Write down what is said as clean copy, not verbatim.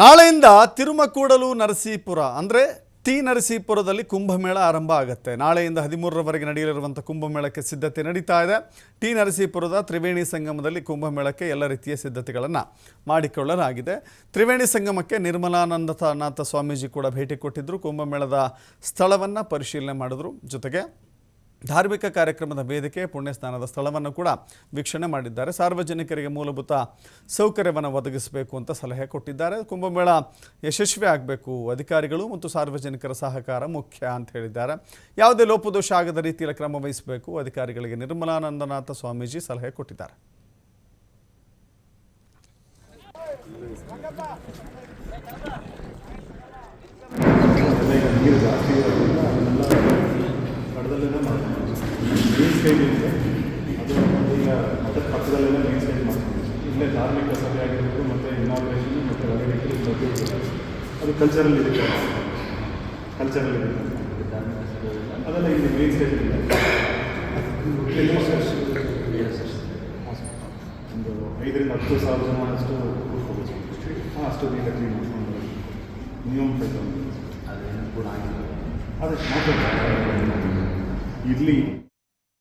ನಾಳೆಯಿಂದ ತಿರುಮಕೂಡಲು ನರಸೀಪುರ ಅಂದರೆ ಟಿ ನರಸೀಪುರದಲ್ಲಿ ಕುಂಭಮೇಳ ಆರಂಭ ಆಗುತ್ತೆ. ನಾಳೆಯಿಂದ 13ರವರೆಗೆ ನಡೆಯಲಿರುವಂಥ ಕುಂಭಮೇಳಕ್ಕೆ ಸಿದ್ಧತೆ ನಡೀತಾ ಇದೆ. ಟಿ ನರಸೀಪುರದ ತ್ರಿವೇಣಿ ಸಂಗಮದಲ್ಲಿ ಕುಂಭಮೇಳಕ್ಕೆ ಎಲ್ಲ ರೀತಿಯ ಸಿದ್ಧತೆಗಳನ್ನು ಮಾಡಿಕೊಳ್ಳಲಾಗಿದೆ. ತ್ರಿವೇಣಿ ಸಂಗಮಕ್ಕೆ ನಿರ್ಮಲಾನಂದನಾಥ ಸ್ವಾಮೀಜಿ ಕೂಡ ಭೇಟಿ ಕೊಟ್ಟಿದ್ದರು. ಕುಂಭಮೇಳದ ಸ್ಥಳವನ್ನು ಪರಿಶೀಲನೆ ಮಾಡಿದ್ರು. ಜೊತೆಗೆ ಧಾರ್ಮಿಕ ಕಾರ್ಯಕ್ರಮದ ವೇದಿಕೆ, ಪುಣ್ಯಸ್ನಾನದ ಸ್ಥಳವನ್ನು ಕೂಡ ವೀಕ್ಷಣೆ ಮಾಡಿದ್ದಾರೆ. ಸಾರ್ವಜನಿಕರಿಗೆ ಮೂಲಭೂತ ಸೌಕರ್ಯವನ್ನು ಒದಗಿಸಬೇಕು ಅಂತ ಸಲಹೆ ಕೊಟ್ಟಿದ್ದಾರೆ. ಕುಂಭಮೇಳ ಯಶಸ್ವಿ ಆಗಬೇಕು, ಅಧಿಕಾರಿಗಳು ಮತ್ತು ಸಾರ್ವಜನಿಕರ ಸಹಕಾರ ಮುಖ್ಯ ಅಂತ ಹೇಳಿದ್ದಾರೆ. ಯಾವುದೇ ಲೋಪದೋಷ ಆಗದ ರೀತಿಯಲ್ಲಿ ಕ್ರಮ ವಹಿಸಬೇಕು ಅಧಿಕಾರಿಗಳಿಗೆ ನಿರ್ಮಲಾನಂದನಾಥ ಸ್ವಾಮೀಜಿ ಸಲಹೆ ಕೊಟ್ಟಿದ್ದಾರೆ. ಮೇನ್ ಸ್ಟೇಜ್ ಇದೆ, ಅದು ಈಗ ಅದರ ಪಕ್ಕದಲ್ಲೆಲ್ಲ ಮೇನ್ ಸ್ಟೇಜ್ ಮಾಡ್ತೀವಿ. ಇಲ್ಲೇ ಧಾರ್ಮಿಕ ಸಭೆ ಆಗಿರ್ಬೋದು, ಮತ್ತು ಇನಾಗ್ರೇಷನ್ ಮತ್ತು ವೆರೈಟಿ ಪ್ರತಿಯೊಂದು ಅದು ಕಲ್ಚರಲ್ ಇರುತ್ತೆ. ಅದೆಲ್ಲ ಇಲ್ಲಿ ಮೇನ್ ಸ್ಟೇಜ್ ಇದೆ. ಒಂದು 5,000 to 10,000 ಜನ ಅಷ್ಟು ಕೂತ್ಕೋಬೇಕು. ಅಷ್ಟು ಈಗ ಕ್ಲೀನ್ ಮಾಡ್ಕೊಂಡು ನಿಯಮ ಪ್ರಕಾರ ಅದೇ ಮಾತಾಡ್ತಾರೆ ಇರಲಿ.